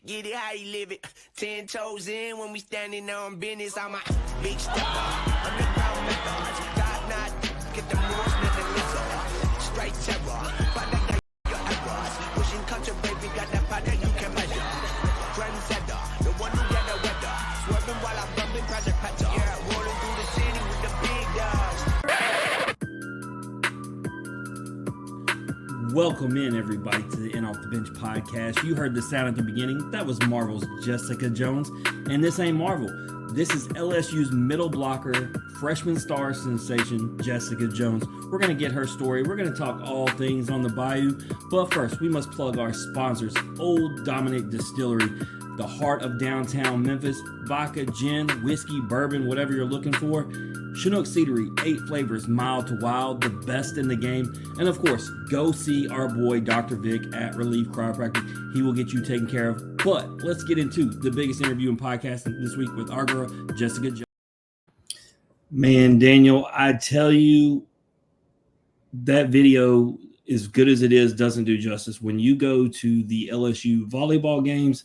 Get it how you live it. 10 toes in when we standing on business. I'm a big stepper. Underground methods. God not get the moors with the lizard. Straight terror. But that guy your errors. Pushing culture, baby, got that powder you can measure. Trendsetter, the one who get the weather. Swerving while I'm bumping Project Petter. Yeah, rolling through the city with the big dogs. Welcome in, everybody, to the In Off the Bench podcast. You heard the sound at the beginning. That was Marvel's Jessica Jones. And this ain't Marvel. This is LSU's middle blocker, freshman star sensation, Jessica Jones. We're going to get her story. We're going to talk all things on the Bayou. But first, we must plug our sponsors, Old Dominick Distillery, the heart of downtown Memphis. Vodka, gin, whiskey, bourbon, whatever you're looking for. Chinook Cedary, 8 flavors, mild to wild, the best in the game. And of course, go see our boy Dr. Vic at Relief Chiropractic. He will get you taken care of. But let's get into the biggest interview in podcasting this week with our girl, Jessica Jones. Man, Daniel, I tell you, that video, as good as it is, doesn't do justice. When you go to the LSU volleyball games,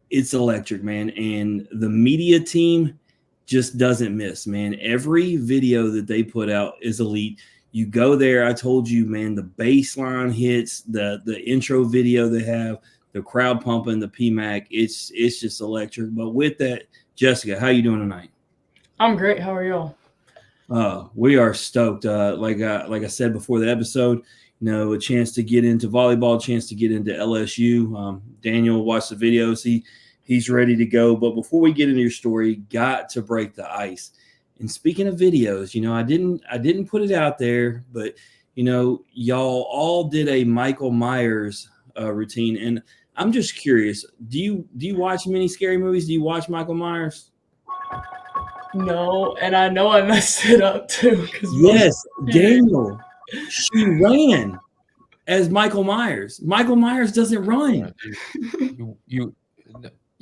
it's electric, man. And the media team just doesn't miss, man. Every video that they put out is elite. You go there, I told you, man, the baseline hits, the intro video they have, the crowd pumping, the PMAC, it's just electric. But with that, Jessica, how you doing tonight? I'm great. How are y'all? We are stoked. Like I said before the episode, a chance to get into volleyball, a chance to get into LSU. Daniel watched the videos. He's ready to go. But before we get into your story, got to break the ice. And speaking of videos, I didn't put it out there, but y'all all did a Michael Myers routine, and I'm just curious. Do you watch many scary movies? Do you watch Michael Myers? No, and I know I messed it up too. Yes, Daniel. She ran as Michael Myers. Michael Myers doesn't run.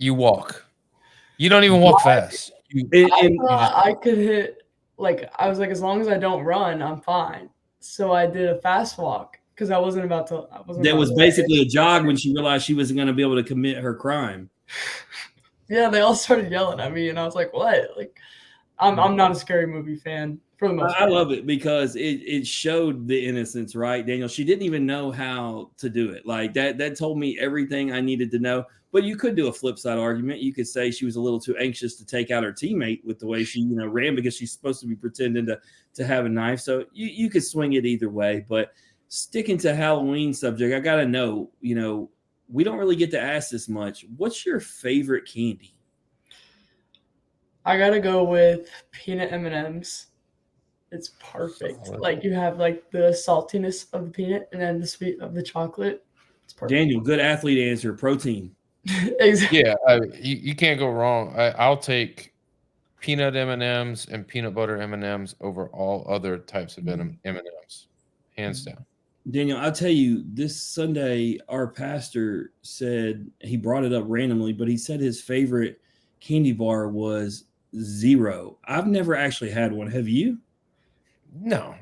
You walk. You don't even walk fast. I could hit, I was like, as long as I don't run, I'm fine. So I did a fast walk because I wasn't about to. That was basically a jog when she realized she wasn't going to be able to commit her crime. Yeah, they all started yelling at me, and I was like, "What?" I'm not a scary movie fan for the most part. I love it because it showed the innocence, right, Daniel? She didn't even know how to do it. Like that told me everything I needed to know. But you could do a flip side argument. You could say she was a little too anxious to take out her teammate with the way she, ran because she's supposed to be pretending to have a knife. So you could swing it either way. But sticking to Halloween subject, I got to know, we don't really get to ask this much. What's your favorite candy? I got to go with peanut M&Ms. It's perfect. You have the saltiness of the peanut and then the sweet of the chocolate. It's perfect. Daniel, good athlete answer. Protein. Exactly. Yeah, you can't go wrong. I'll take peanut M&Ms and peanut butter M&Ms over all other types of M&Ms, hands down. Daniel, I'll tell you, this Sunday, our pastor said, he brought it up randomly, but he said his favorite candy bar was Zero. I've never actually had one. Have you? No.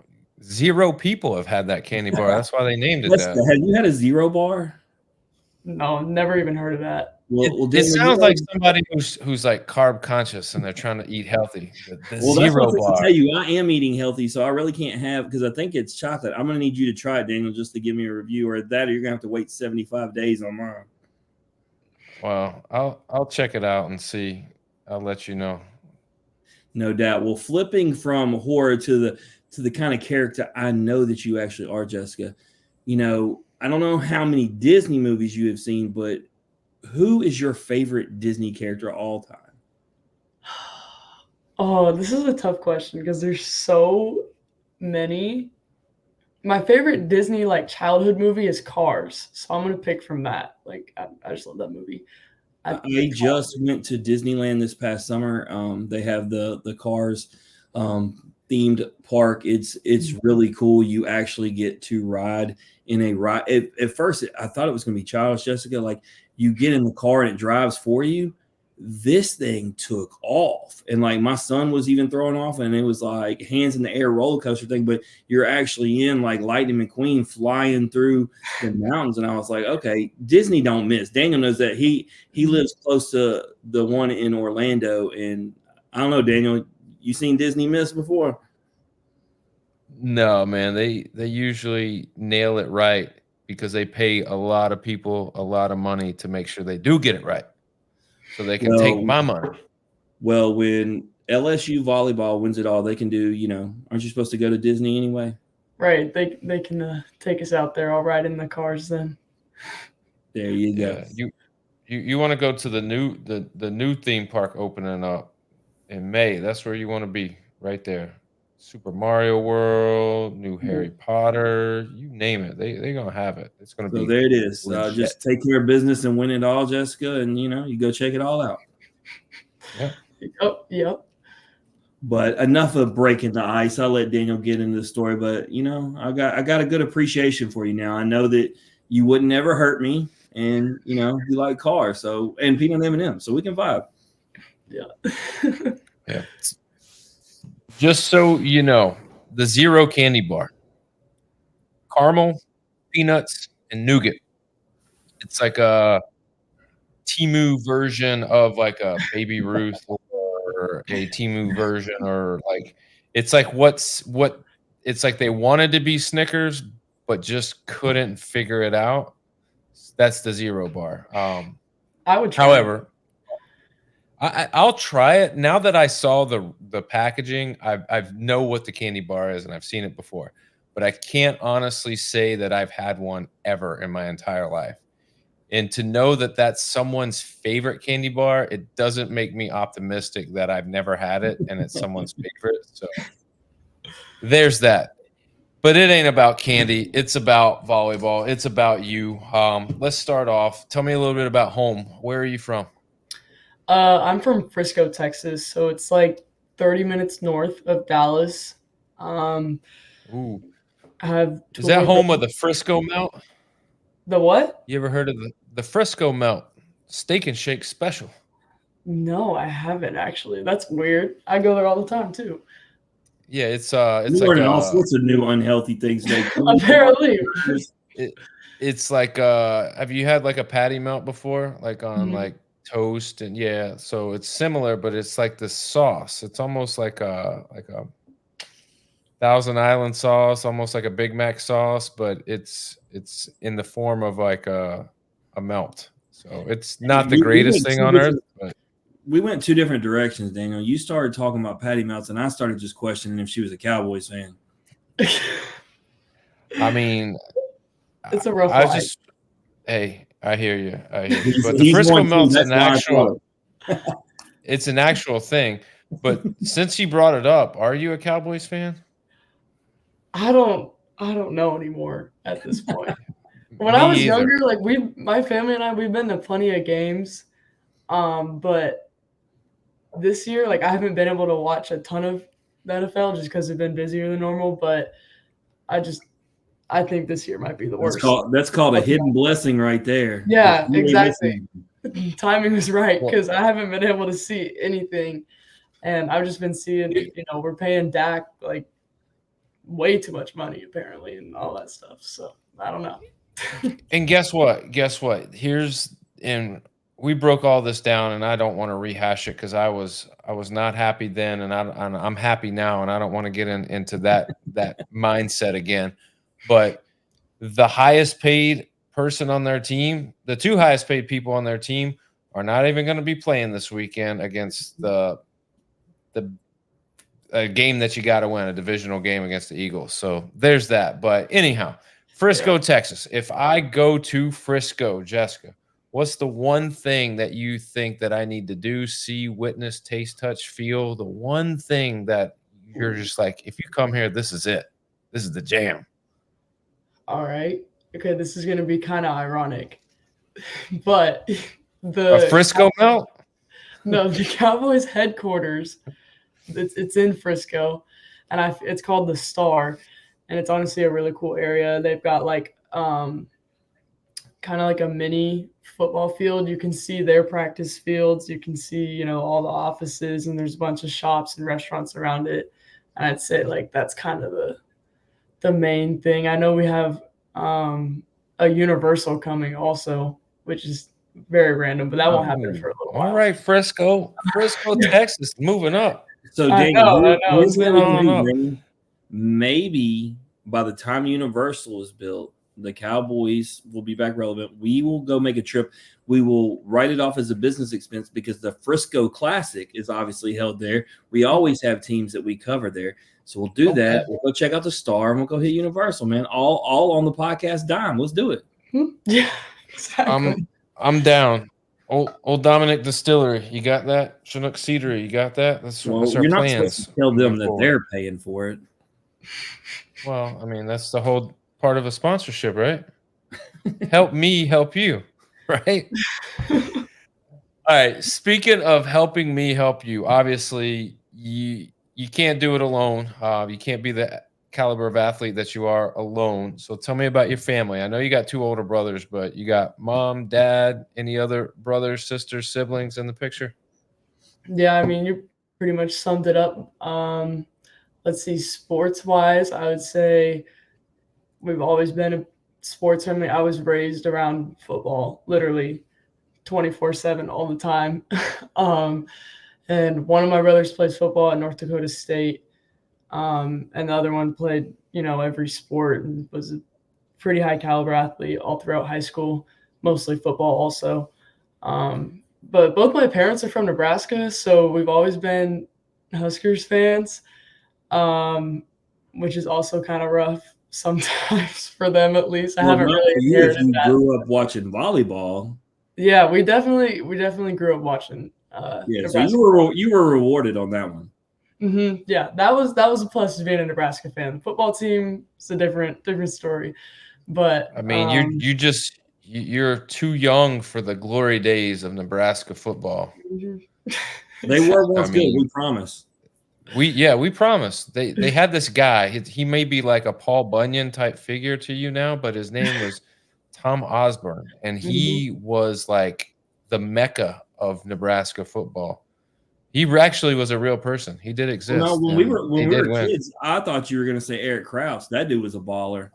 0 people have had that candy bar. That's why they named it that. Have you had a Zero bar? No, never even heard of that. It sounds like somebody who's carb conscious and they're trying to eat healthy. The Zero bar. I tell you, I am eating healthy, so I really can't have, because I think it's chocolate. I'm gonna need you to try it, Daniel, just to give me a review, or that, or you're gonna have to wait 75 days on mine. Well, I'll check it out and see. I'll let you know. No doubt. Well, flipping from horror to the kind of character I know that you actually are, Jessica. I don't know how many Disney movies you have seen, but who is your favorite Disney character of all time? Oh, this is a tough question because there's so many. My favorite Disney childhood movie is Cars, so I'm gonna pick from that. I just love that movie. I just went to Disneyland this past summer. They have the Cars themed park. It's really cool. You actually get to ride in a ride. At first, I thought it was going to be childish, Jessica. You get in the car and it drives for you. this thing took off, and like my son was even throwing off, and it was like hands in the air roller coaster thing, but you're actually in like Lightning McQueen flying through the mountains. And I was like, okay, Disney don't miss. Daniel knows that he lives close to the one in Orlando, and I don't know, Daniel, you seen Disney miss before? No, man, they usually nail it right because they pay a lot of people a lot of money to make sure they do get it right, so they can take my money. Well, when LSU volleyball wins it all, they can do, aren't you supposed to go to Disney anyway? Right. They can take us out there. I'll ride in the cars then. There you go. Yeah, you want to go to the new theme park opening up in May. That's where you want to be, right there. Super Mario World, new Harry Potter, you name it. They're going to have it. It's going to be there it is. Just take care of business and win it all, Jessica, and, you go check it all out. Yeah. Oh, yep. But enough of breaking the ice. I'll let Daniel get into the story, but, I got a good appreciation for you now. I know that you wouldn't ever hurt me, and, you like cars, and peanut M&M, so we can vibe. Yeah. Yeah. Just so you know, the Zero candy bar, caramel, peanuts, and nougat. It's like a Temu version of like a Baby Ruth or a Temu version, or like it's like it's like they wanted to be Snickers but just couldn't figure it out. That's the Zero bar. I would try However, I'll try it now that I saw the packaging. I know what the candy bar is, and I've seen it before, but I can't honestly say that I've had one ever in my entire life. And to know that that's someone's favorite candy bar, it doesn't make me optimistic that I've never had it and it's someone's favorite. So there's that. But it ain't about candy. It's about volleyball. It's about you. Let's start off. Tell me a little bit about home. Where are you from? I'm from Frisco, Texas, so it's like 30 minutes north of Dallas. Ooh. Is that home of the Frisco Melt? The what? You ever heard of the Frisco Melt Steak and Shake Special? No, I haven't actually. That's weird. I go there all the time too. Yeah, it's learning all sorts of new unhealthy things. Apparently. It's like have you had like a patty melt before, like on like toast? And yeah, so it's similar, but it's like the sauce. It's almost like a Thousand Island sauce, almost like a Big Mac sauce, but it's in the form of like a melt. So it's not the greatest thing on earth. But we went two different directions, Daniel. You started talking about patty melts, and I started just questioning if she was a Cowboys fan. I mean, it's a rough life. Hey, I hear you. But the Frisco melt's an actual. It's an actual thing. But since you brought it up, are you a Cowboys fan? I don't know anymore at this point. When I was younger, like my family and I, we've been to plenty of games. But this year, like I haven't been able to watch a ton of the NFL just because I've been busier than normal. But I think this year might be the worst. That's called a hidden blessing right there. Yeah, exactly. Timing was right because I haven't been able to see anything. And I've just been seeing, we're paying Dak like way too much money apparently and all that stuff. So I don't know. And guess what? We broke all this down, and I don't want to rehash it because I was not happy then, and I'm happy now, and I don't want to get into that mindset again. But the highest paid person on their team, the two highest paid people on their team, are not even going to be playing this weekend against the game that you got to win, a divisional game against the Eagles. So there's that. But anyhow, Frisco, Texas. If I go to Frisco, Jessica, what's the one thing that you think that I need to do, see, witness, taste, touch, feel? The one thing that you're just like, if you come here, this is it. This is the jam. All right. Okay, this is going to be kind of ironic. But a Frisco melt? No, the Cowboys headquarters, it's in Frisco, and it's called the Star, and it's honestly a really cool area. They've got like kind of like a mini football field, you can see their practice fields. You can see, you know, all the offices, and there's a bunch of shops and restaurants around it. And I'd say like that's kind of the main thing. I know we have a Universal coming also, which is very random, but that won't happen for a little while. All right, Frisco, Texas, moving up. So I Daniel, know. here's what we getting do, on up. man. Maybe by the time Universal is built, the Cowboys will be back relevant. We will go make a trip. We will write it off as a business expense because the Frisco Classic is obviously held there. We always have teams that we cover there. So we'll do that. We'll go check out the Star and we'll go hit Universal, man. All on the podcast dime. Let's do it. Yeah, exactly. I'm down. Old Dominic Distillery, you got that? Chinook Cedary, you got that? That's our You're not plans. supposed to tell them moving that forward. they're paying for it. Well, I mean, that's the whole part of a sponsorship, right? Help me help you, right? All right. Speaking of helping me help you, obviously you can't do it alone. You can't be the caliber of athlete that you are alone. So tell me about your family. I know you got 2 older brothers, but you got mom, dad, any other brothers, sisters, siblings in the picture? Yeah, I mean, you pretty much summed it up. Let's see, sports-wise, I would say we've always been a sports family. I was raised around football, literally 24/7 all the time. And one of my brothers plays football at North Dakota State. And the other one played, you know, every sport and was a pretty high caliber athlete all throughout high school, mostly football also. But both my parents are from Nebraska, so we've always been Huskers fans, which is also kind of rough sometimes for them, at least. I haven't really inherited You that. grew up watching volleyball. Yeah, we definitely grew up watching. Yeah, so Nebraska. you were rewarded on that one. Mm-hmm. Yeah, that was a plus to being a Nebraska fan. The football team is a different story, but I mean, you're too young for the glory days of Nebraska football. They were once good. We promise. We promise. They had this guy. He may be like a Paul Bunyan type figure to you now, but his name was Tom Osborne, and he was like the mecca of Nebraska football. He actually was a real person. He did exist. No, when we were win. kids, I thought you were going to say Eric Krause. That dude was a baller.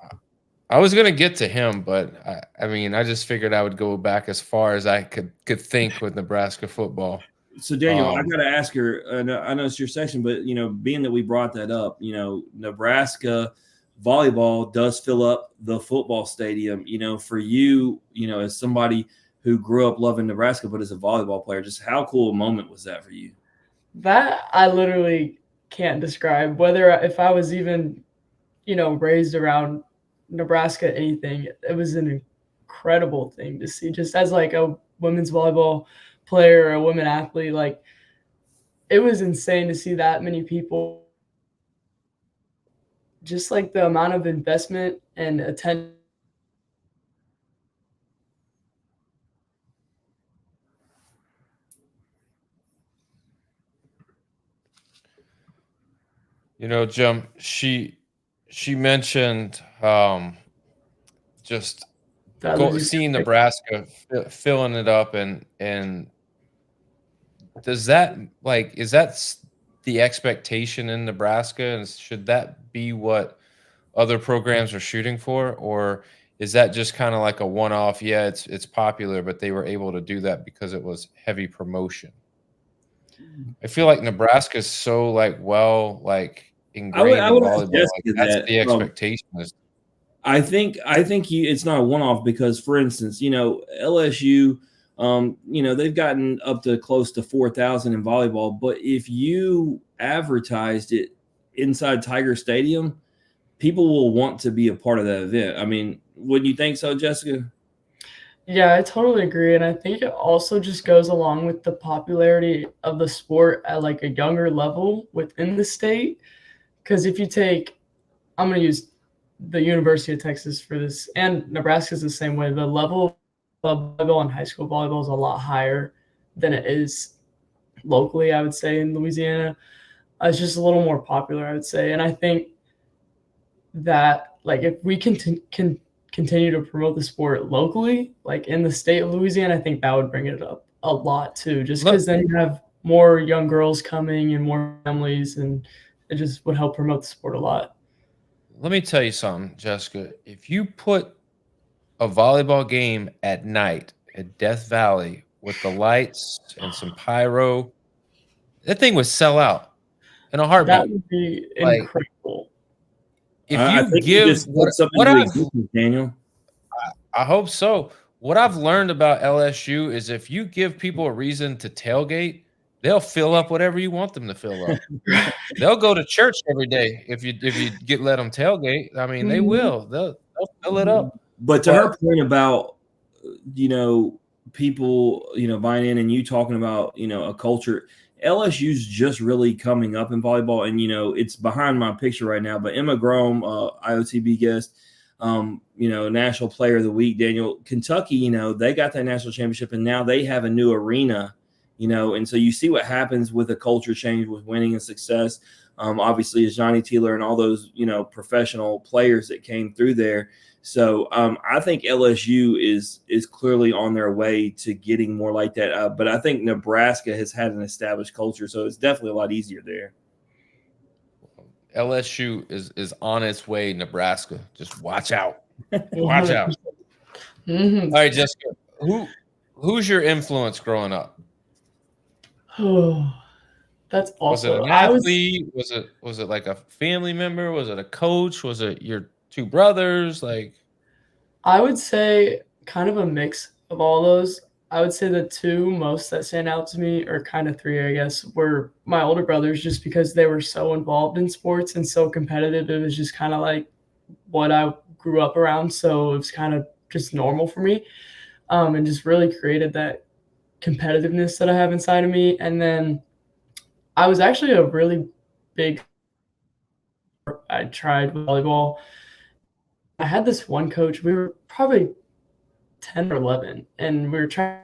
I was going to get to him, but I mean, I just figured I would go back as far as I could think with Nebraska football. So Daniel, I got to ask her. I know it's your section, but you know, being that we brought that up, you know, Nebraska volleyball does fill up the football stadium. You know, for you, you know, as somebody who grew up loving Nebraska, but as a volleyball player, just how cool a moment was that for you? That I literally can't describe. Whether if I was even, you know, raised around Nebraska, anything, it was an incredible thing to see. Just as like a women's volleyball player or a women athlete, like it was insane to see that many people. Just like the amount of investment and attention. You know, Jim, she mentioned just seeing Nebraska filling it up, and is that the expectation in Nebraska, and should that be what other programs are shooting for, or is that just kind of like a one-off? Yeah, it's popular, but they were able to do that because it was heavy promotion. I feel like Nebraska is so ingrained in volleyball. That's the expectation. I think it's not a one-off because, for instance, you know, LSU, you know, they've gotten up to close to 4,000 in volleyball, but if you advertised it inside Tiger Stadium, people will want to be a part of that event. I mean, wouldn't you think so, Jessica? Yeah, I totally agree. And I think it also just goes along with the popularity of the sport at like a younger level within the state. Because if you take, I'm going to use the University of Texas for this, and Nebraska is the same way. The level of volleyball and high school volleyball is a lot higher than it is locally, I would say, in Louisiana. It's just a little more popular, I would say. And I think that, like, if we can continue to promote the sport locally, like in the state of Louisiana, I think that would bring it up a lot too, just because then you have more young girls coming and more families, and it just would help promote the sport a lot. Let me tell you something, Jessica. If you put a volleyball game at night at Death Valley with the lights and some pyro, that thing would sell out in a heartbeat. That would be incredible. If I you think give you just put something to existence, Daniel. I hope so. What I've learned about LSU is if you give people a reason to tailgate, they'll fill up whatever you want them to fill up. They'll go to church every day if you let them tailgate. I mean, they will. They'll fill it up. But to her point about, people, buying in, and you talking about, a culture, LSU's just really coming up in volleyball. And, it's behind my picture right now, but Emma Grome, IOTB guest, National Player of the Week, Daniel, Kentucky, they got that national championship, and now they have a new arena, and so you see what happens with a culture change with winning and success. Obviously, is Johnny Teeler and all those, professional players that came through there. So I think LSU is clearly on their way to getting more like that. But I think Nebraska has had an established culture, so it's definitely a lot easier there. LSU is on its way. Nebraska, just watch out. Watch out. Mm-hmm. All right, Jessica, who's your influence growing up? Oh, that's also. Was it an athlete? Was it like a family member? Was it a coach? Was it your two brothers? Like, I would say kind of a mix of all those. I would say the two most that stand out to me, or kind of three, I guess, were my older brothers, just because they were so involved in sports and so competitive. It was just kind of like what I grew up around. So it was kind of just normal for me, and just really created that competitiveness that I have inside of me. And then I was actually a really big – I tried volleyball. I had this one coach. We were probably 10 or 11, and we were trying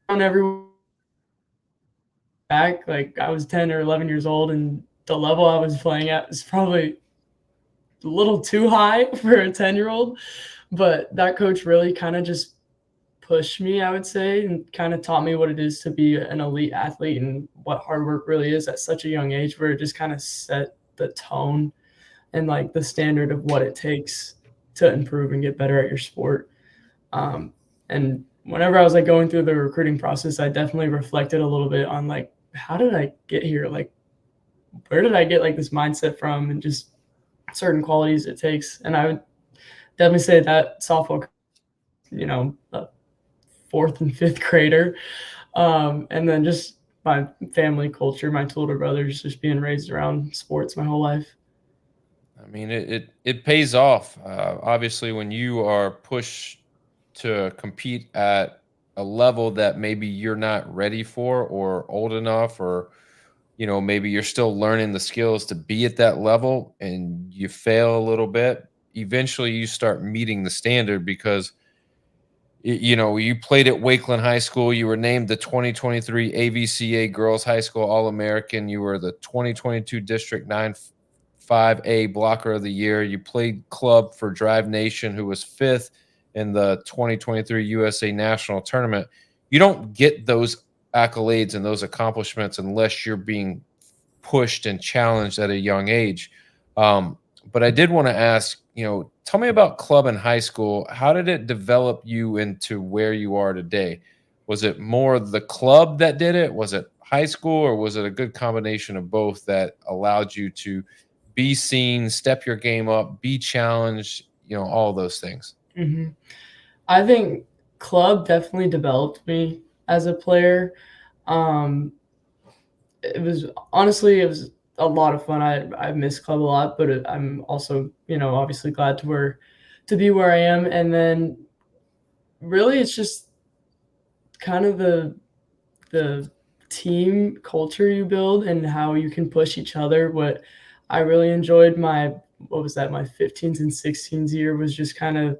everyone back. Like, I was 10 or 11 years old, and the level I was playing at was probably a little too high for a 10-year-old. But that coach really kind of just pushed me, I would say, and kind of taught me what it is to be an elite athlete and what hard work really is at such a young age, where it just kind of set the tone and like the standard of what it takes to improve and get better at your sport. And whenever I was like going through the recruiting process, I definitely reflected a little bit on like, how did I get here? Like, where did I get like this mindset from, and just certain qualities it takes. And I would definitely say that softball, a fourth and fifth grader. And then just my family culture, my two older brothers, just being raised around sports my whole life. I mean, it pays off. Obviously, when you are pushed to compete at a level that maybe you're not ready for or old enough, or, maybe you're still learning the skills to be at that level, and you fail a little bit, eventually you start meeting the standard because, you played at Wakeland High School. You were named the 2023 AVCA Girls High School All-American. You were the 2022 District 9-5A Blocker of the Year. You played club for Drive Nation, who was 5th in the 2023 USA National Tournament. You don't get those accolades and those accomplishments unless you're being pushed and challenged at a young age. But I did want to ask, tell me about club in high school. How did it develop you into where you are today? Was it more the club that did it? Was it high school, or was it a good combination of both that allowed you to be seen, step your game up, be challenged, all those things? Mm-hmm. I think club definitely developed me as a player. It was a lot of fun. I miss club a lot, but I'm also, obviously glad to be where I am. And then really it's just kind of the team culture you build and how you can push each other. What I really enjoyed my 15s and 16s year was just kind of,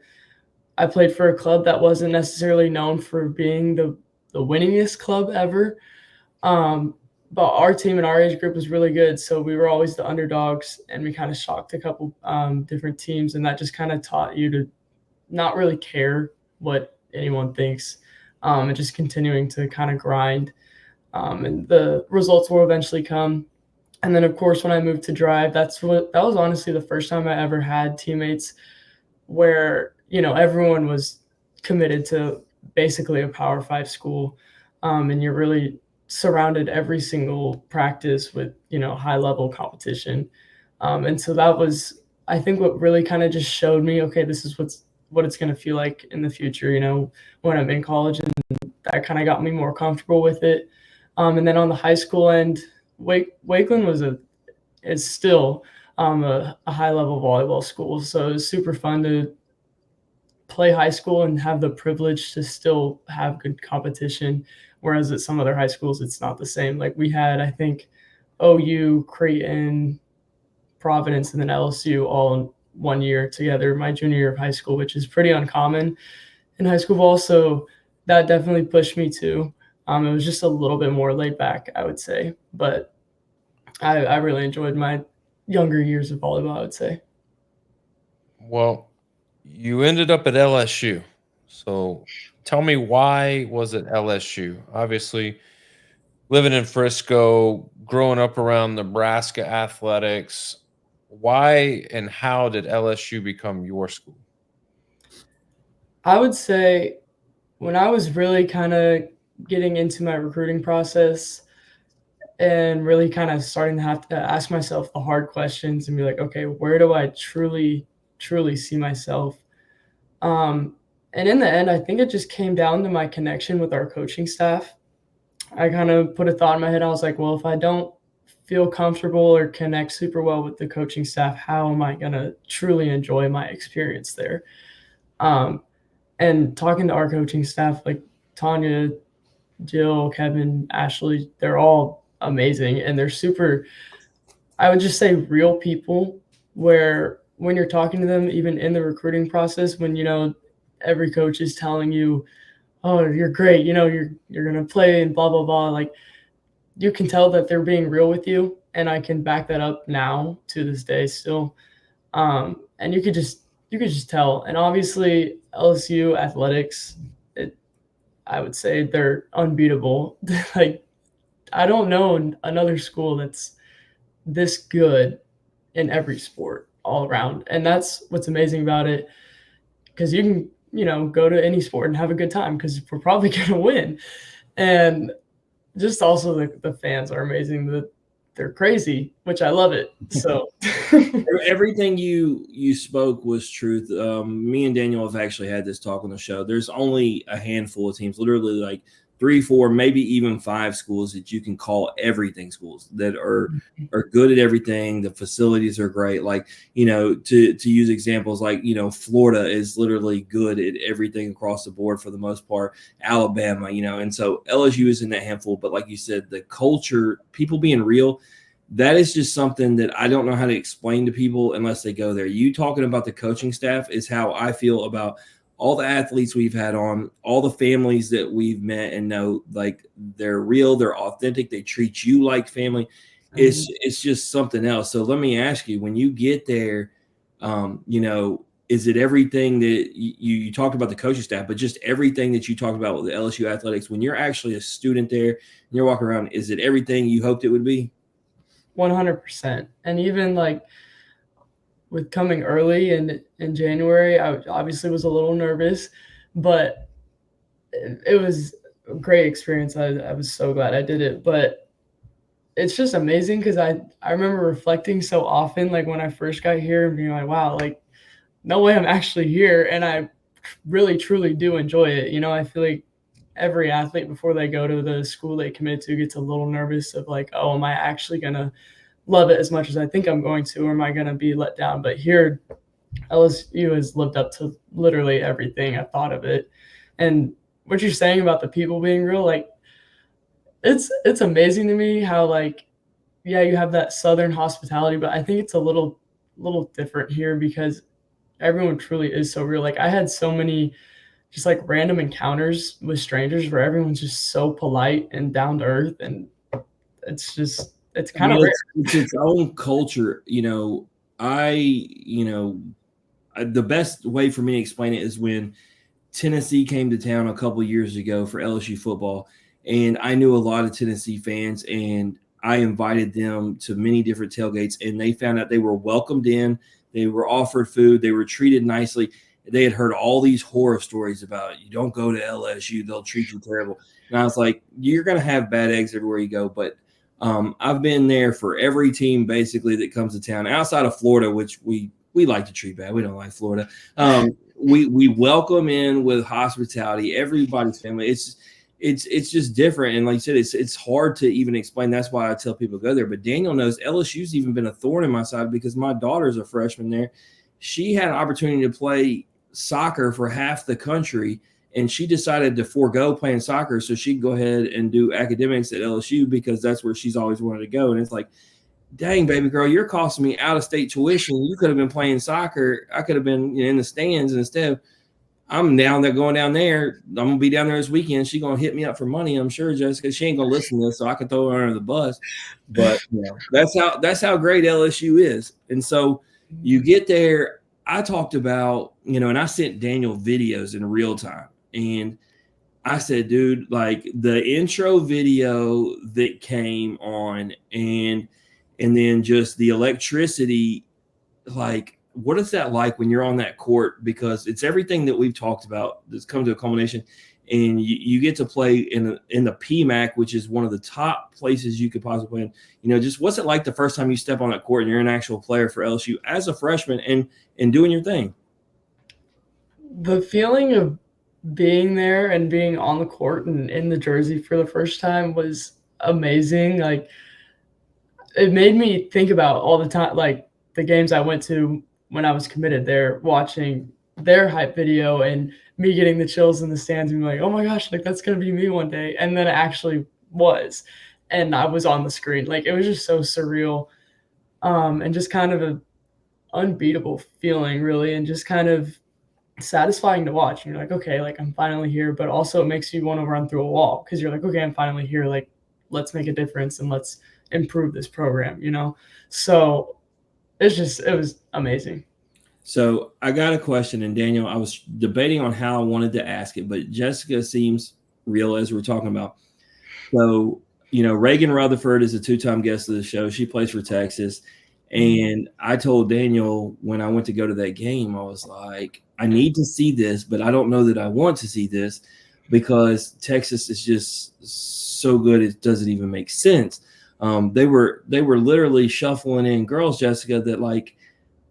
I played for a club that wasn't necessarily known for being the winningest club ever. But our team and our age group was really good. So we were always the underdogs, and we kind of shocked a couple different teams. And that just kind of taught you to not really care what anyone thinks, and just continuing to kind of grind. And the results will eventually come. And then, of course, when I moved to drive, that was honestly the first time I ever had teammates where, everyone was committed to basically a Power 5 school, and you're really surrounded every single practice with, high level competition. And so that was, I think, what really kind of just showed me, okay, this is what it's going to feel like in the future, when I'm in college, and that kind of got me more comfortable with it. And then on the high school end, Wakeland is still a high level volleyball school. So it was super fun to play high school and have the privilege to still have good competition. Whereas at some other high schools, it's not the same. Like we had, I think, OU, Creighton, Providence, and then LSU all in 1 year together, my junior year of high school, which is pretty uncommon in high school ball. So that definitely pushed me too. It was just a little bit more laid back, I would say. But I really enjoyed my younger years of volleyball, I would say. Well, you ended up at LSU. So tell me, why was it LSU? Obviously, living in Frisco, growing up around Nebraska athletics, why and how did LSU become your school? I would say when I was really kind of getting into my recruiting process and really kind of starting to have to ask myself the hard questions and be like, okay, where do I truly see myself? And in the end, I think it just came down to my connection with our coaching staff. I kind of put a thought in my head. I was like, well, if I don't feel comfortable or connect super well with the coaching staff, how am I going to truly enjoy my experience there? And talking to our coaching staff, like Tanya, Jill, Kevin, Ashley, they're all amazing. And they're super, I would just say, real people, where when you're talking to them, even in the recruiting process, when, every coach is telling you, oh, you're great, you're going to play and blah, blah, blah. Like, you can tell that they're being real with you. And I can back that up now to this day still. And you could just tell. And obviously LSU athletics, I would say they're unbeatable. Like, I don't know another school that's this good in every sport all around. And that's what's amazing about it, because you can, go to any sport and have a good time because we're probably going to win. And just also the fans are amazing. They're crazy, which I love it. So everything you spoke was truth. Me and Daniel have actually had this talk on the show. There's only a handful of teams, literally like 3, 4, maybe even 5 schools that you can call everything schools that are good at everything. The facilities are great. Like, to use examples, like, Florida is literally good at everything across the board for the most part. Alabama, and so LSU is in that handful. But like you said, the culture, people being real, that is just something that I don't know how to explain to people unless they go there. You talking about the coaching staff is how I feel about all the athletes we've had on, all the families that we've met and know, like, they're real, they're authentic, they treat you like family. It's just something else. So let me ask you, when you get there, is it everything that you talked about the coaching staff, but just everything that you talked about with the LSU athletics, when you're actually a student there and you're walking around, is it everything you hoped it would be? 100%. And even like with coming early in January, I obviously was a little nervous, but it was a great experience. I was so glad I did it. But it's just amazing because I remember reflecting so often, like when I first got here, and being like, wow, like, no way I'm actually here. And I really, truly do enjoy it. I feel like every athlete before they go to the school they commit to gets a little nervous of like, oh, am I actually going to love it as much as I think I'm going to, or am I going to be let down? But here, LSU has lived up to literally everything I thought of it. And what you're saying about the people being real, like, it's amazing to me how, like, yeah, you have that Southern hospitality, but I think it's a little different here because everyone truly is so real. Like, I had so many just like random encounters with strangers where everyone's just so polite and down to earth, and it's kind of rare. It's its own culture. the best way for me to explain it is when Tennessee came to town a couple years ago for LSU football, and I knew a lot of Tennessee fans, and I invited them to many different tailgates, and they found out they were welcomed in, they were offered food, they were treated nicely. They had heard all these horror stories about you don't go to LSU, they'll treat you terrible. And I was like, you're going to have bad eggs everywhere you go, but I've been there for every team basically that comes to town outside of Florida, which we like to treat bad. We don't like Florida. We welcome in with hospitality, everybody's family. It's just different. And like I said, it's hard to even explain. That's why I tell people to go there. But Daniel knows LSU's even been a thorn in my side because my daughter's a freshman there. She had an opportunity to play soccer for half the country, and she decided to forego playing soccer so she'd go ahead and do academics at LSU because that's where she's always wanted to go. And it's like, dang, baby girl, you're costing me out-of-state tuition. You could have been playing soccer. I could have been in the stands. And instead, I'm going down there. I'm going to be down there this weekend. She's going to hit me up for money, I'm sure, Jessica. She ain't going to listen to this, so I can throw her under the bus. But that's how great LSU is. And so you get there. I talked about, and I sent Daniel videos in real time. And I said, dude, like the intro video that came on and then just the electricity, like, what is that like when you're on that court? Because it's everything that we've talked about that's come to a culmination, and you get to play in the PMAC, which is one of the top places you could possibly play in. Just what's it like the first time you step on that court and you're an actual player for LSU as a freshman and doing your thing? The feeling of being there and being on the court and in the jersey for the first time was amazing. Like, it made me think about all the time, like the games I went to when I was committed there, watching their hype video and me getting the chills in the stands and being like, oh my gosh, like that's going to be me one day. And then it actually was. And I was on the screen. Like, it was just so surreal, and just kind of an unbeatable feeling, really, and just kind of satisfying to watch. You're like, okay, like I'm finally here, but also it makes you want to run through a wall because you're like, okay, I'm finally here. Like, let's make a difference and let's improve this program, So it was amazing. So I got a question, and Daniel, I was debating on how I wanted to ask it, but Jessica seems real as we're talking about. So, Reagan Rutherford is a 2-time guest of the show. She plays for Texas. And I told Daniel when I went to go to that game, I was like, I need to see this, but I don't know that I want to see this because Texas is just so good it doesn't even make sense. They were literally shuffling in girls, Jessica, that like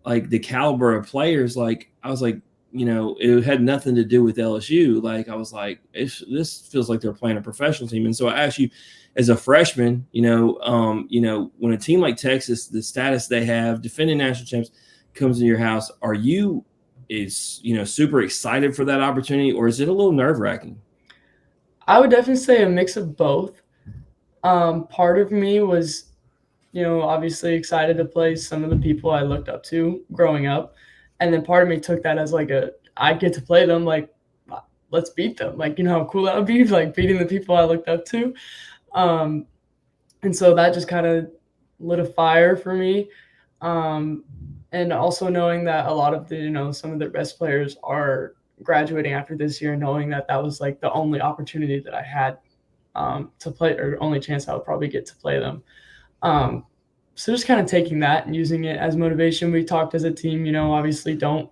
the caliber of players. Like, I was like, it had nothing to do with LSU. Like, I was like, this feels like they're playing a professional team. And so I asked you, as a freshman, when a team like Texas, the status they have, defending national champs, comes in your house, are you super excited for that opportunity, or is it a little nerve-wracking? I would definitely say a mix of both. Part of me was, obviously excited to play some of the people I looked up to growing up. And then part of me took that as like I get to play them, like, let's beat them. Like, how cool that would be, like beating the people I looked up to. And so that just kind of lit a fire for me. And also knowing that a lot of the, some of the best players are graduating after this year, knowing that was like the only opportunity that I had to play, or only chance I would probably get to play them. So just kind of taking that and using it as motivation. We talked as a team, obviously don't,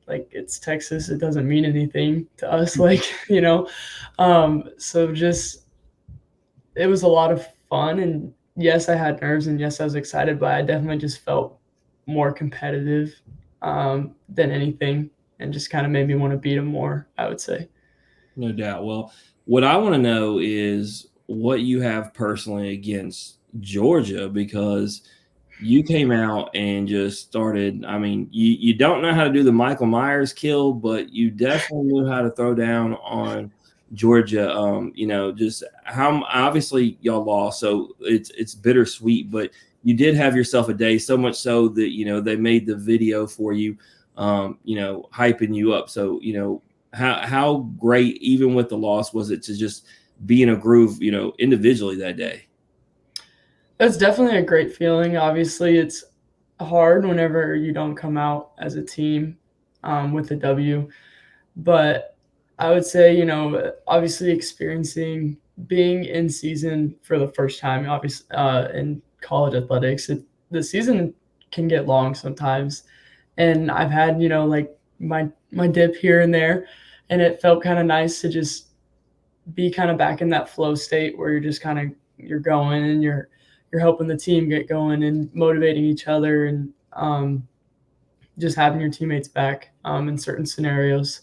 like, it's Texas. It doesn't mean anything to us, like, so just, it was a lot of fun. And yes, I had nerves, and yes, I was excited, but I definitely just felt more competitive than anything, and just kind of made me want to beat them more, I would say. No doubt. Well, what I want to know is what you have personally against Georgia, because you came out and just started. I mean, you don't know how to do the Michael Myers kill, but you definitely knew how to throw down on Georgia. Just how obviously y'all lost, so it's bittersweet, but you did have yourself a day, so much so that they made the video for you, hyping you up. So how great, even with the loss, was it to just be in a groove, individually that day? It's definitely a great feeling. Obviously, it's hard whenever you don't come out as a team with a W. But I would say, obviously experiencing being in season for the first time, obviously in college athletics, the season can get long sometimes. And I've had, like my dip here and there, and it felt kind of nice to just be kind of back in that flow state where you're just kind of you're going and you're helping the team get going and motivating each other and just having your teammates back in certain scenarios.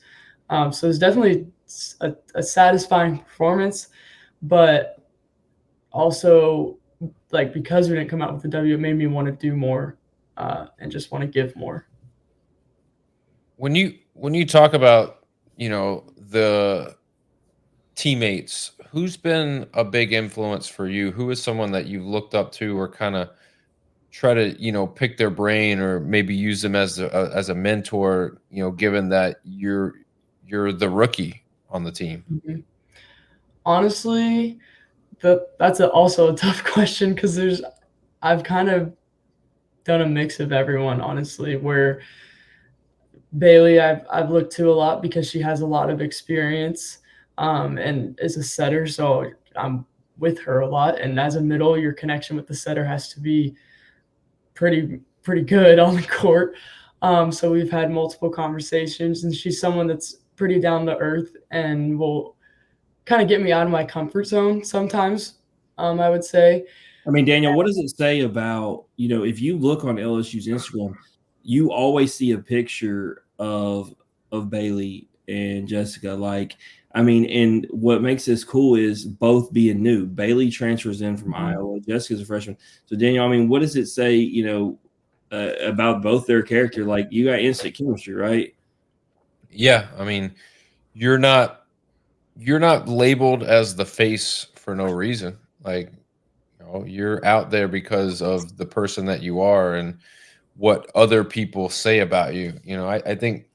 So it's definitely a satisfying performance, but also like because we didn't come out with the W, it made me want to do more and just want to give more. When you talk about, the teammates, who's been a big influence for you? Who is someone that you've looked up to or kind of try to, pick their brain or maybe use them as a mentor, given that you're the rookie on the team? Mm-hmm. Honestly, that's also a tough question because I've kind of done a mix of everyone, honestly, where Bailey I've looked to a lot because she has a lot of experience and is a setter, so I'm with her a lot. And as a middle, your connection with the setter has to be pretty good on the court. So we've had multiple conversations, and she's someone that's pretty down to earth and will kind of get me out of my comfort zone sometimes. I would say. I mean, Daniel, what does it say about, if you look on LSU's Instagram, you always see a picture of Bailey and Jessica. Like, I mean, and what makes this cool is both being new. Bailey transfers in from Iowa. Jessica's a freshman. So, Daniel, I mean, what does it say, about both their character? Like, you got instant chemistry, right? Yeah, I mean, you're not labeled as the face for no reason. Like, you're out there because of the person that you are and what other people say about you. I think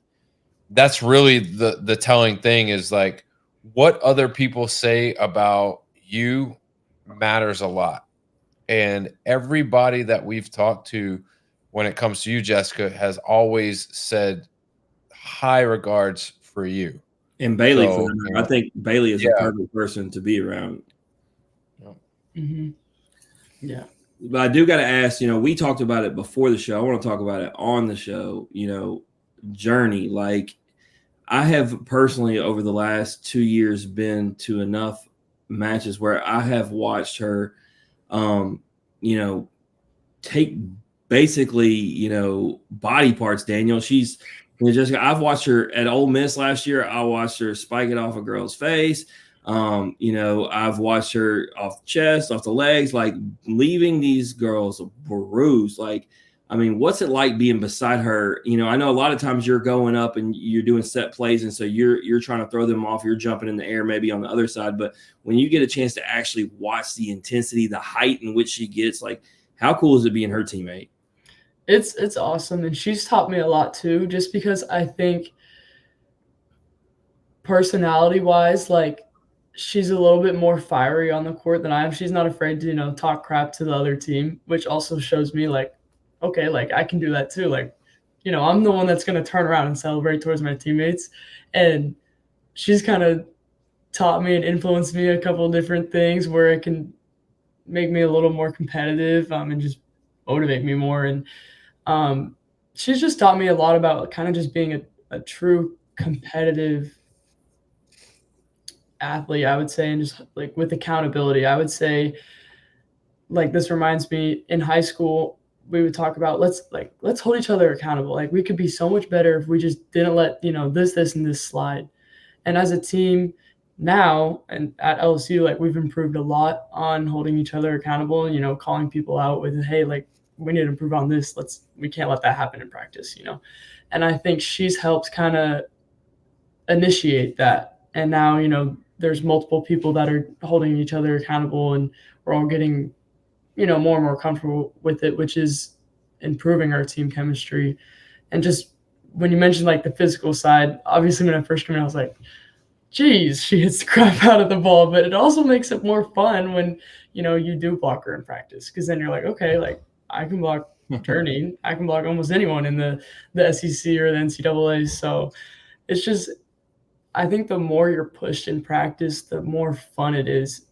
that's really the telling thing is like what other people say about you matters a lot. And everybody that we've talked to when it comes to you, Jessica, has always said high regards for you. And Bailey, So, I think Bailey is a perfect person to be around. Mm-hmm. Yeah. But I do got to ask, we talked about it before the show. I want to talk about it on the show, journey. Like, I have personally over the last 2 years been to enough matches where I have watched her, take basically, body parts, Daniel. She's Jessica. I've watched her at Ole Miss last year. I watched her spike it off a girl's face. I've watched her off the chest, off the legs, like leaving these girls bruised. Like, I mean, what's it like being beside her? I know a lot of times you're going up and you're doing set plays, and so you're trying to throw them off. You're jumping in the air, maybe on the other side. But when you get a chance to actually watch the intensity, the height in which she gets, like, how cool is it being her teammate? It's awesome, and she's taught me a lot too. Just because I think personality-wise, like, she's a little bit more fiery on the court than I am. She's not afraid to, talk crap to the other team, which also shows me like, okay, like I can do that too. Like, I'm the one that's going to turn around and celebrate towards my teammates. And she's kind of taught me and influenced me a couple of different things where it can make me a little more competitive and just motivate me more. And she's just taught me a lot about kind of just being a true competitive athlete, I would say, and just like with accountability. I would say, like, this reminds me, in high school we would talk about let's hold each other accountable. Like, we could be so much better if we just didn't let this and this slide. And as a team now and at LSU, like, we've improved a lot on holding each other accountable and calling people out with, hey, like, we need to improve on this. We can't let that happen in practice. And I think she's helped kind of initiate that. And now there's multiple people that are holding each other accountable, and we're all getting, more and more comfortable with it, which is improving our team chemistry. And just when you mentioned like the physical side, obviously when I first came in, I was like, geez, she hits the crap out of the ball, but it also makes it more fun when, you do block her in practice. Cause then you're like, okay, like I can block journey. I can block almost anyone in the SEC or the NCAA. So it's just, I think the more you're pushed in practice, the more fun it is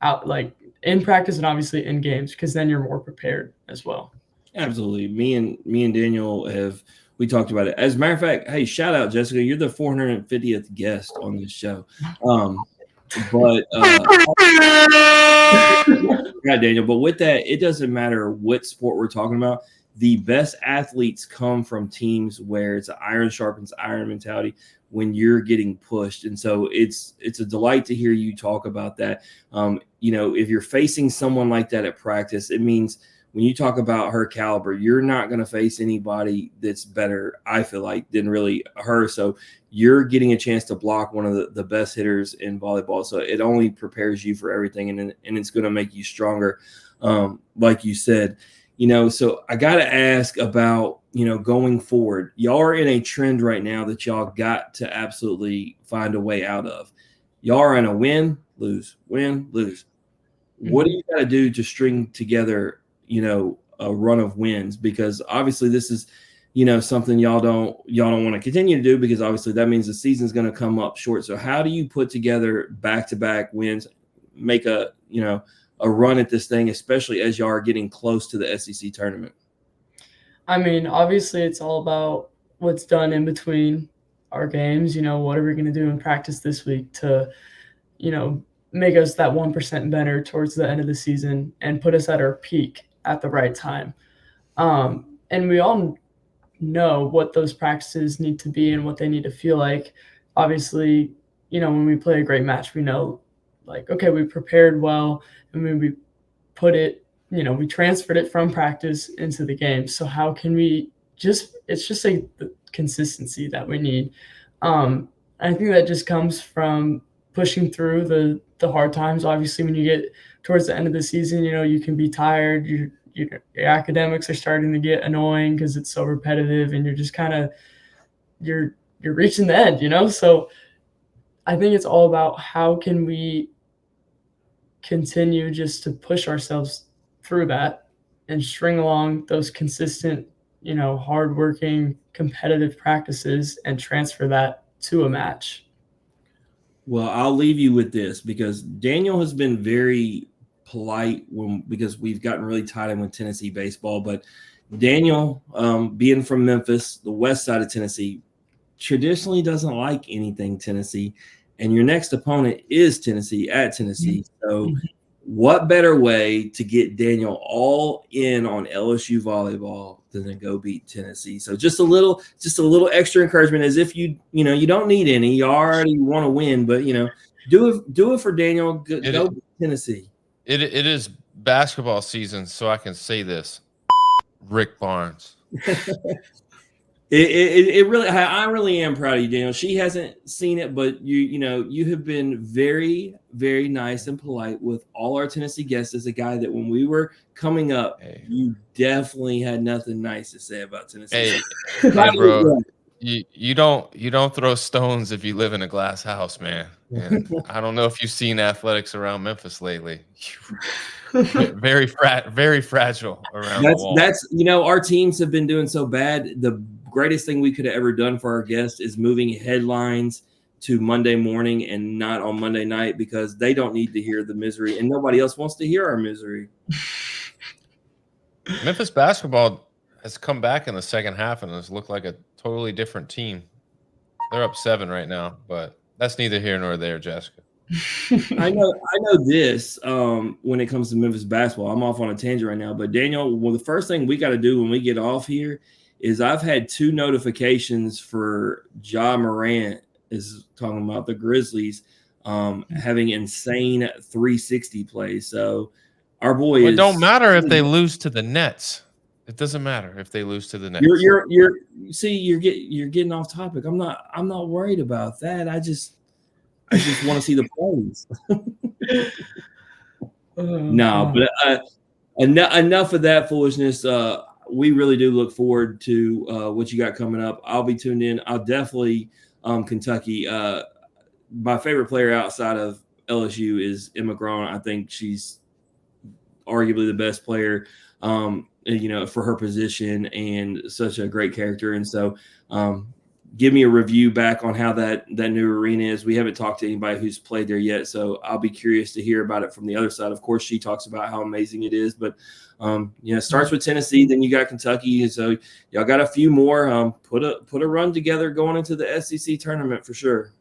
out, like in practice and obviously in games, because then you're more prepared as well. Absolutely. Me and Daniel we talked about it. As a matter of fact, hey, shout out, Jessica. You're the 450th guest on this show. But yeah, Daniel, but with that, it doesn't matter what sport we're talking about. The best athletes come from teams where it's an iron sharpens iron mentality when you're getting pushed. And so it's a delight to hear you talk about that. If you're facing someone like that at practice, it means when you talk about her caliber, you're not going to face anybody that's better, I feel like, than really her. So you're getting a chance to block one of the best hitters in volleyball. So it only prepares you for everything, and it's going to make you stronger, like you said. So I got to ask about, going forward. Y'all are in a trend right now that y'all got to absolutely find a way out of. Y'all are in a win, lose, win, lose. What do you got to do to string together a run of wins? Because obviously this is, something y'all don't want to continue to do, because obviously that means the season's going to come up short. So how do you put together back-to-back wins, make a run at this thing, especially as y'all are getting close to the SEC tournament? I mean, obviously it's all about what's done in between our games. What are we going to do in practice this week to, make us that 1% better towards the end of the season and put us at our peak at the right time. And we all know what those practices need to be and what they need to feel like. Obviously, when we play a great match, we know, like, okay, we prepared well, and when we put it, we transferred it from practice into the game. So how can we it's just like the consistency that we need. I think that just comes from pushing through the hard times. Obviously, when you get towards the end of the season, you can be tired. Your academics are starting to get annoying because it's so repetitive, and you're just kind of you're reaching the end. So I think it's all about how can we continue just to push ourselves through that and string along those consistent, hardworking, competitive practices and transfer that to a match. Well, I'll leave you with this, because Daniel has been very polite because we've gotten really tied in with Tennessee baseball. But Daniel, being from Memphis, the west side of Tennessee, traditionally doesn't like anything Tennessee. And your next opponent is Tennessee at Tennessee. So what better way to get Daniel all in on LSU volleyball than to go beat Tennessee? So just a little extra encouragement, as if you don't need any. You already want to win, but do it for Daniel. Go beat Tennessee. It is basketball season, so I can say this: Rick Barnes. It really, I really am proud of you, Daniel. She hasn't seen it, but you have been very, very nice and polite with all our Tennessee guests. As a guy that when we were coming up, you definitely had nothing nice to say about Tennessee. Hey, bro, you don't throw stones if you live in a glass house, man. And I don't know if you've seen athletics around Memphis lately. Very fragile around the wall. That's our teams have been doing so bad. The greatest thing we could have ever done for our guests is moving headlines to Monday morning and not on Monday night, because they don't need to hear the misery, and nobody else wants to hear our misery. Memphis basketball has come back in the second half and has looked like a totally different team. They're up 7 right now, but that's neither here nor there, Jessica. I know this when it comes to Memphis basketball. I'm off on a tangent right now, but Daniel, well, the first thing we got to do when we get off here is I've had 2 notifications for Ja Morant is talking about the Grizzlies having insane 360 plays. So our boy It don't matter if they lose to the Nets. It doesn't matter if they lose to the Nets. You're getting off topic. I'm not worried about that. I just want to see the plays. But enough of that foolishness. We really do look forward to what you got coming up. I'll be tuned in. I'll definitely Kentucky. My favorite player outside of LSU is Emma Grant. I think she's arguably the best player for her position and such a great character. And so give me a review back on how that new arena is. We haven't talked to anybody who's played there yet, so I'll be curious to hear about it from the other side. Of course, she talks about how amazing it is, but it starts with Tennessee, then you got Kentucky, and so y'all got a few more. Put a run together going into the SEC tournament for sure.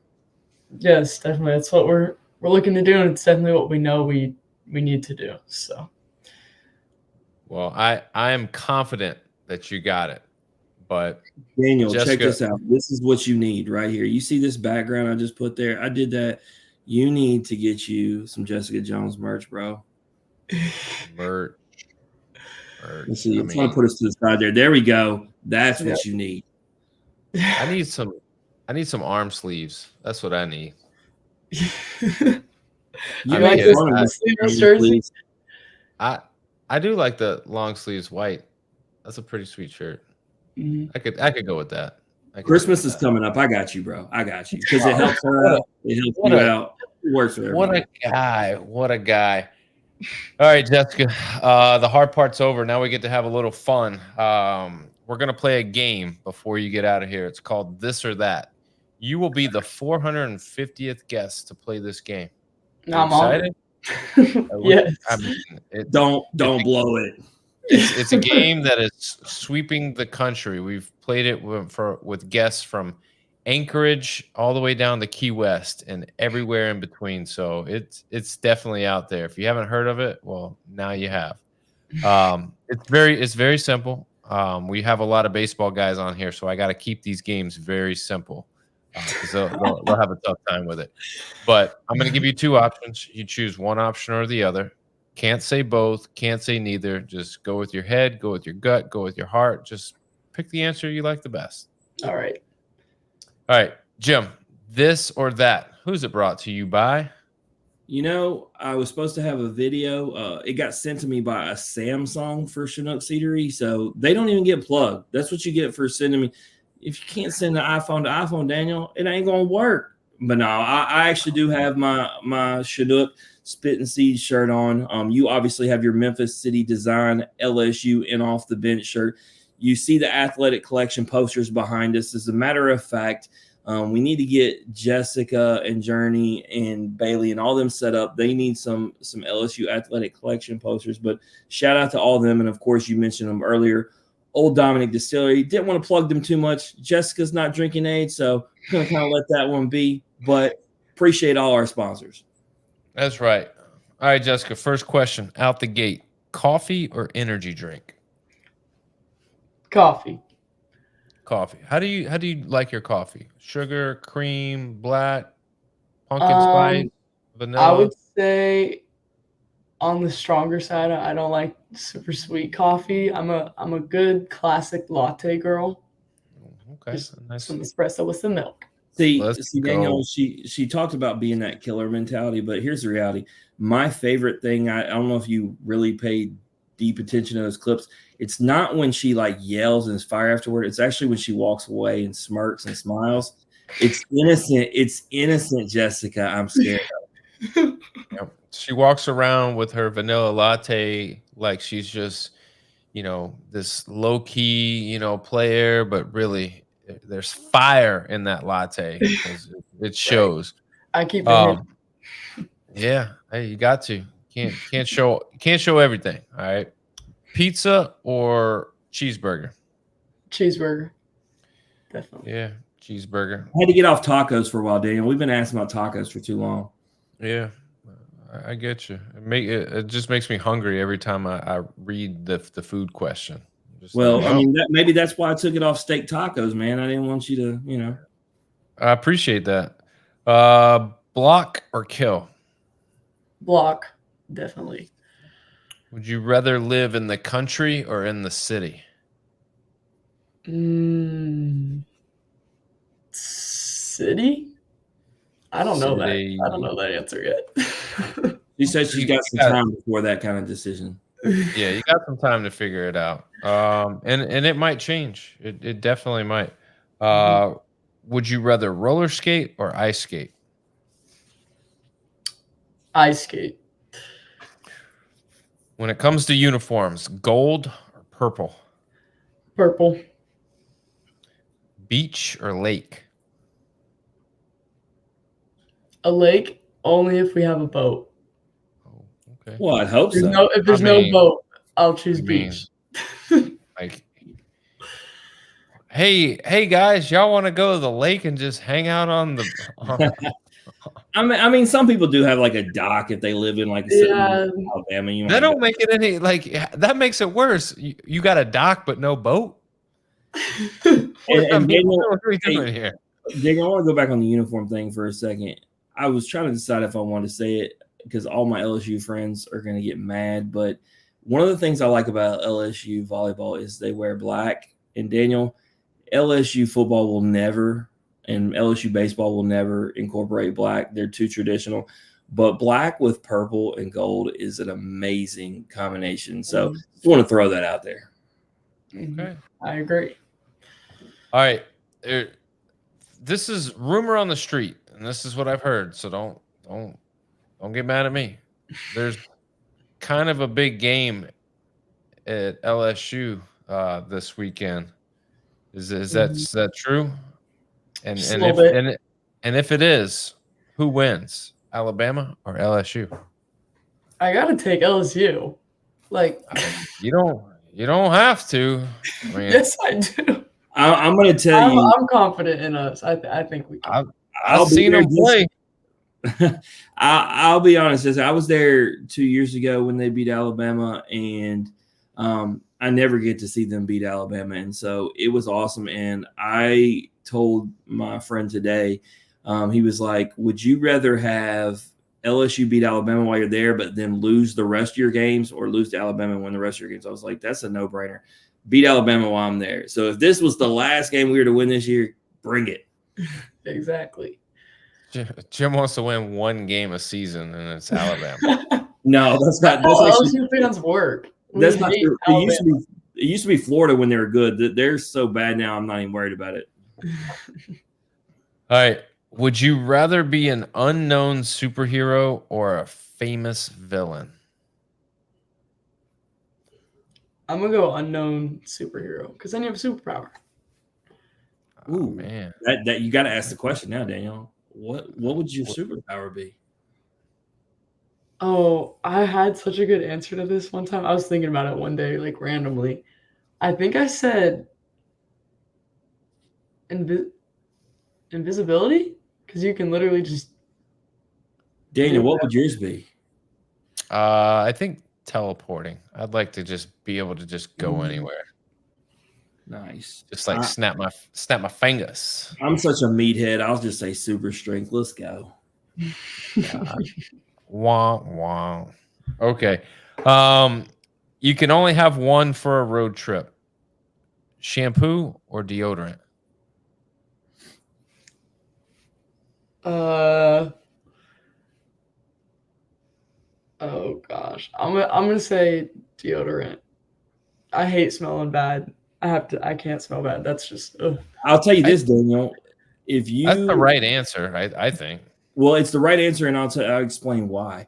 Yes, definitely. That's what we're looking to do, and it's definitely what we know we need to do. So, well, I am confident that you got it. But Daniel, Jessica, check this out. This is what you need right here. You see this background I just put there? I did that. You need to get you some Jessica Jones merch, bro. Merch. Let's see. I'm trying to put us to the side there. There we go. That's what you need. I need some arm sleeves. That's what I need. You like this jersey? I do like the long sleeves white. That's a pretty sweet shirt. Mm-hmm. I could go with that. Christmas is coming up. I got you, bro. I got you because it helps her out. It helps you out. It works for everybody. What a guy. All right, Jessica. The hard part's over. Now we get to have a little fun. We're gonna play a game before you get out of here. It's called This or That. You will be the 450th guest to play this game. I'm excited? Yes. Don't blow it. It's a game that is sweeping the country. We've played it with guests from Anchorage all the way down to Key West and everywhere in between. So it's definitely out there. If you haven't heard of it, well, now you have. It's very simple. We have a lot of baseball guys on here, so I got to keep these games very simple because they'll have a tough time with it. But I'm going to give you two options. You choose one option or the other. Can't say both, can't say neither. Just go with your head, go with your gut, go with your heart. Just pick the answer you like the best. All right. All right, Jim, this or that. Who's it brought to you by? I was supposed to have a video. It got sent to me by a Samsung for Chinook Seedery, so they don't even get plugged. That's what you get for sending me. If you can't send an iPhone to iPhone, Daniel, it ain't going to work. But no, I actually do have my Chinook Spit and Seed shirt on. You obviously have your Memphis City Design LSU in off the bench shirt. You see the athletic collection posters behind us. As a matter of fact, we need to get Jessica and Journey and Bailey and all them set up. They need some LSU athletic collection posters. But shout out to all of them. And of course, you mentioned them earlier. Old Dominic Distillery. Didn't want to plug them too much. Jessica's not drinking age, so I'm going to kind of let that one be. But appreciate all our sponsors. That's right. All right, Jessica, first question out the gate. Coffee or energy drink? Coffee. How do you like your coffee? Sugar, cream, black, pumpkin spice, vanilla? I would say on the stronger side, I don't like super sweet coffee. I'm a good classic latte girl. Okay. Nice. Some espresso with some milk. See, Daniel, she talked about being that killer mentality, but here's the reality. My favorite thing, I don't know if you really paid deep attention to those clips. It's not when she like yells and is fire afterward. It's actually when she walks away and smirks and smiles. It's innocent. It's innocent, Jessica. I'm scared of. Yep. She walks around with her vanilla latte like she's just, this low key, player, but really there's fire in that latte. It shows. I keep it. Yeah, hey, you got to. Can't show everything. All right. Pizza or cheeseburger? Cheeseburger. Definitely. Yeah, cheeseburger. I had to get off tacos for a while, Daniel. We've been asking about tacos for too long. Yeah, I get you. It just makes me hungry every time I read the food question. Maybe that's why I took it off steak tacos, man. I didn't want you to, I appreciate that. Block or kill? Block, definitely. Would you rather live in the country or in the city? City? I don't know that. I don't know that answer yet. She said she's got some time before that kind of decision. Yeah, you got some time to figure it out. And it might change. It definitely might. Would you rather roller skate or ice skate? Ice skate. When it comes to uniforms, gold or purple? Purple. Beach or lake? A lake only if we have a boat. Oh, okay. Well, I'd hope There's so. if there's I no mean- boat, I'll choose I mean, beach. Like, hey guys, y'all want to go to the lake and just hang out on the? I mean, some people do have like a dock if they live in like a certain Yeah. Alabama. You That might don't make it any like that makes it worse. You got a dock but no boat. And Daniel, What are we hey, doing here? Daniel, I want to go back on the uniform thing for a second. I was trying to decide if I want to say it because all my LSU friends are going to get mad. But one of the things I like about LSU volleyball is they wear black. And Daniel, LSU football will never, and LSU baseball will never incorporate black. They're too traditional. But black with purple and gold is an amazing combination. So just want to throw that out there. Okay. I agree. All right. This is rumor on the street, and this is what I've heard. So don't get mad at me. There's kind of a big game at LSU this weekend. Is that true? And Just a and little if bit. and if it is, who wins? Alabama or LSU? I gotta take LSU. Like, You don't have to. I mean, yes, I do. I'm going to tell you. I'm confident in us. I think we can. I've seen them play. I'll be honest. I was there 2 years ago when they beat Alabama, and I never get to see them beat Alabama, and so it was awesome. And I told my friend today, he was like, "Would you rather have LSU beat Alabama while you're there, but then lose the rest of your games, or lose to Alabama and win the rest of your games?" I was like, "That's a no-brainer. Beat Alabama while I'm there." So if this was the last game we were to win this year, bring it. Exactly. Jim wants to win one game a season, and it's Alabama. No, that's not. That's Oh, actually, LSU fans work. that's We not hate true. Alabama. It used to be Florida when they were good. They're so bad now. I'm not even worried about it. All right. Would you rather be an unknown superhero or a famous villain? I'm gonna go unknown superhero because then you have a superpower. Oh, Ooh, man. that you got to ask the question now, Daniel. What would your superpower be? Oh, I had such a good answer to this one time. I was thinking about it one day, like randomly. I think I said invisibility because you can literally just. Daniel, what would yours be? I think teleporting. I'd like to just be able to just go anywhere. Nice. Just like snap my fingers. I'm such a meathead. I'll just say super strength. Let's go. Wah wah. Okay. You can only have one for a road trip. Shampoo or deodorant? Oh gosh, I'm gonna say deodorant. I hate smelling bad. I can't smell bad. That's just. Ugh. I'll tell you this, Daniel. If you That's the right answer, I think. Well, it's the right answer, and I'll explain why.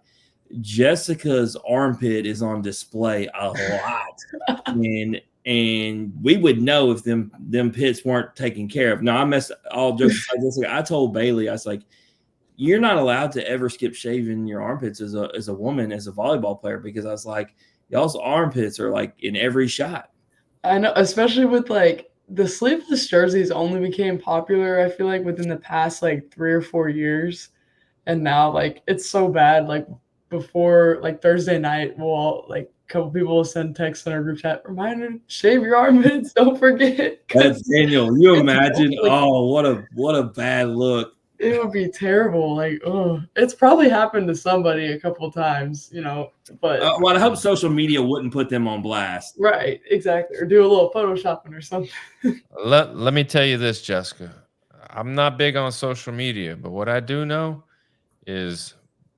Jessica's armpit is on display a lot, and we would know if them pits weren't taken care of. No, I messed all jokes aside. Jessica, I told Bailey, I was like, "You're not allowed to ever skip shaving your armpits as a woman, as a volleyball player," because I was like, y'all's armpits are like in every shot. I know, especially with like the sleeveless jerseys only became popular, I feel like, within the past like 3 or 4 years. And now like it's so bad. Like before like Thursday night, we'll all, like a couple people will send texts in our group chat, reminder, shave your armpits, don't forget. That's Daniel. You imagine? Like, Oh, what a bad look. it would be terrible. Like, oh, it's probably happened to somebody a couple times, but Well, I hope social media wouldn't put them on blast. right, exactly. Or do a little photoshopping or something. Let me tell you this, Jessica. I'm not big on social media, but what I do know is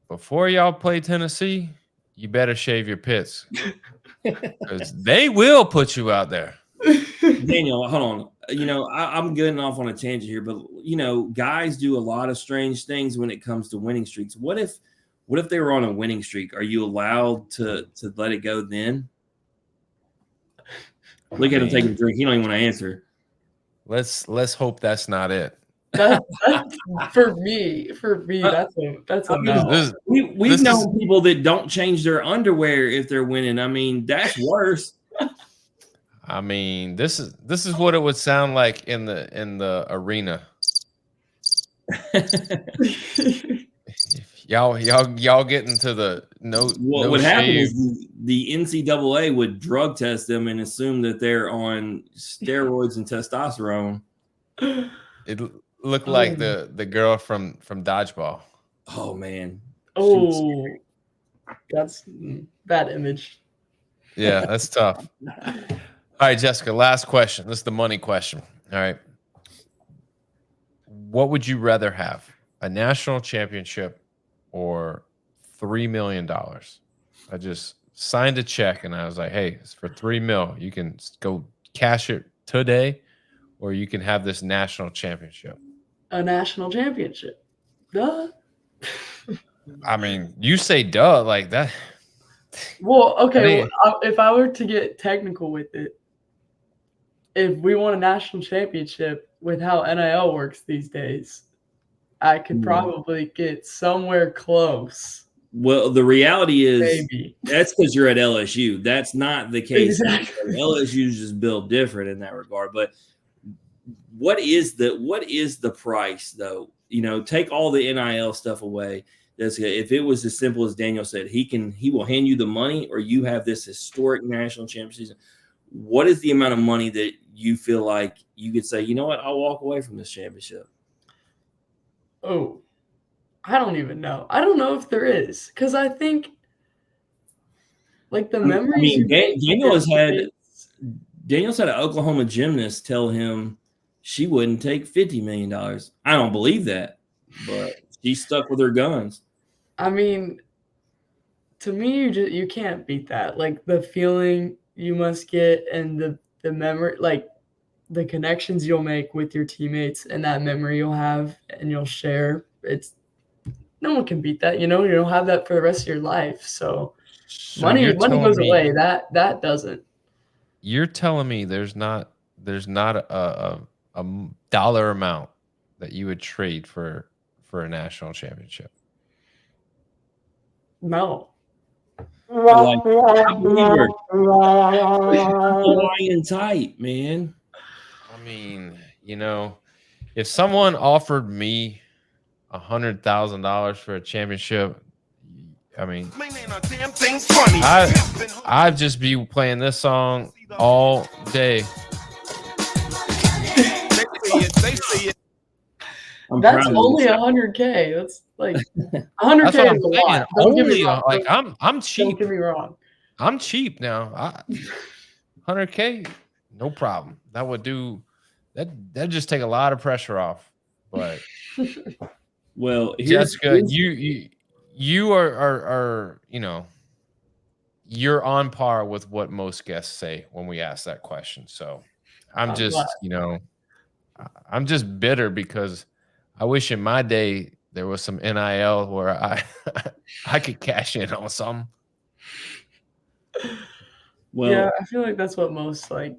before y'all play Tennessee, you better shave your pits. Because they will put you out there. Daniel, hold on. I'm getting off on a tangent here, but guys do a lot of strange things when it comes to winning streaks. What if they were on a winning streak? Are you allowed to let it go then? Look at him taking a drink. He don't even want to answer. Let's hope that's not it. That's for me. That's a no. We've This known people that don't change their underwear if they're winning. I mean, that's worse. I mean, this is what it would sound like in the arena. Y'all get into the What would happen is the NCAA would drug test them and assume that they're on steroids and testosterone. It looked like the girl from Dodgeball. Oh man. Oh, that's bad image. Yeah, that's tough. All right, Jessica, last question. This is the money question. All right. What would you rather have? A national championship or $3 million? I just signed a check and I was like, hey, it's for $3 million. You can go cash it today, or you can have this national championship. A national championship. Duh. I mean, you say duh like that. Well, okay. If I were to get technical with it, if we won a national championship with how NIL works these days, I could probably get somewhere close. Well, the reality is Maybe. That's because you're at LSU. That's not the case. Exactly. LSU's just built different in that regard. But what is the price though? You know, take all the NIL stuff away. If it was as simple as Daniel said, he will hand you the money, or you have this historic national championship season. What is the amount of money that you feel like you could say, you know what, I'll walk away from this championship? Oh, I don't even know. I don't know if there is, because I think like the memories. I mean, Daniel's had an Oklahoma gymnast tell him she wouldn't take $50 million. I don't believe that, but she's stuck with her guns. I mean, to me, you can't beat that. Like the feeling you must get and the memory, like the connections you'll make with your teammates and that memory you'll have and you'll share. It's no one can beat that. You know, you don't have that for the rest of your life. So money goes away. That doesn't. You're telling me there's not a dollar amount that you would trade for a national championship? No. Like, lying tight, man. I mean, you know, if someone offered me $100,000 for a championship, I mean, I'd just be playing this song all day. That's only $100K. That's like $100K is a lot. Only like I'm cheap. Don't get me wrong. I'm cheap now. $100K, no problem. That would do that. That'd just take a lot of pressure off. But well, Jessica, you are you know, you're on par with what most guests say when we ask that question. So I'm just, you know, I'm just bitter because I wish in my day there was some NIL where I could cash in on something. Well, yeah, I feel like that's what most like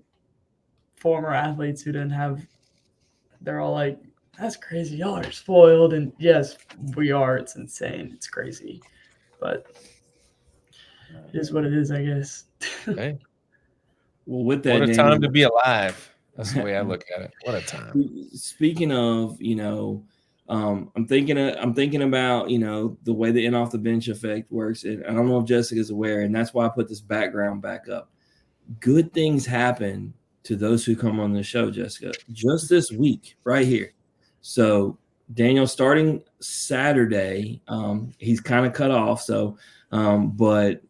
former athletes who didn't have, they're all like, that's crazy. Y'all are spoiled. And yes, we are. It's insane. It's crazy. But it is what it is, I guess. Hey. Well, with that, what a time to be alive. That's the way I look at it. What a time. Speaking of, you know, I'm thinking about, you know, the way the in off the bench effect works. And I don't know if Jessica's aware, and that's why I put this background back up. Good things happen to those who come on the show, Jessica, just this week right here. So Daniel starting Saturday, he's kind of cut off. So, but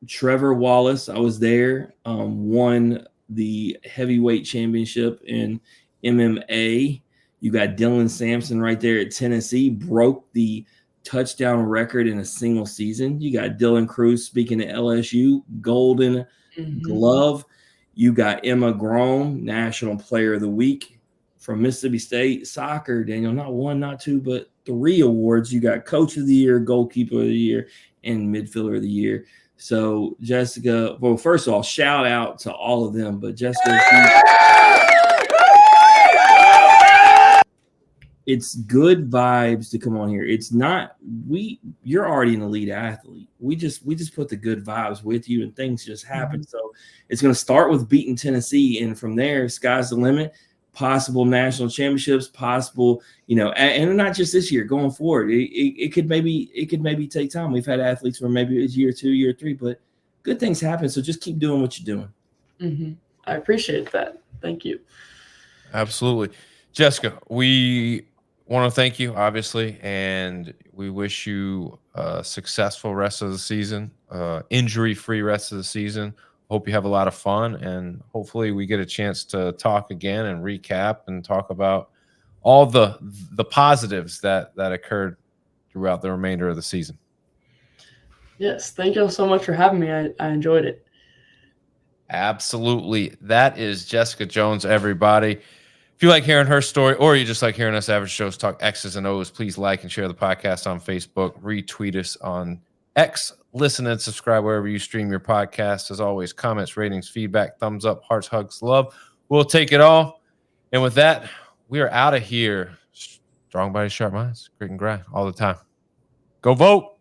Trevor Wallace, I was there, won the heavyweight championship in MMA. You got Dylan Sampson right there at Tennessee, broke the touchdown record in a single season. You got Dylan Cruz, speaking at LSU, Golden Glove. You got Emma Grohm, National Player of the Week from Mississippi State soccer. Daniel, not one, not two, but 3 awards. You got Coach of the Year, Goalkeeper of the Year, and Midfielder of the Year. So Jessica, well, first of all, shout out to all of them, but Jessica, it's good vibes to come on here. It's not you're already an elite athlete. We just put the good vibes with you and things just happen. So it's going to start with beating Tennessee, and from there, sky's the limit. Possible national championships, possible, and not just this year, going forward. It could maybe take time. We've had athletes for maybe a year, 2 year, 3, but good things happen. So just keep doing what you're doing. I appreciate that. Thank you. Absolutely. Jessica, we want to thank you, obviously, and we wish you a successful rest of the season, injury-free rest of the season. Hope you have a lot of fun, and hopefully we get a chance to talk again and recap and talk about all the positives that occurred throughout the remainder of the season. Yes, thank you so much for having me. I enjoyed it. Absolutely. That is Jessica Jones, everybody. If you like hearing her story, or you just like hearing us average Joes talk X's and O's, please like and share the podcast on Facebook, retweet us on X, listen and subscribe wherever you stream your podcast. As always, comments, ratings, feedback, thumbs up, hearts, hugs, love. We'll take it all. And with that, we are out of here. Strong bodies, sharp minds, grit and grind all the time. Go vote.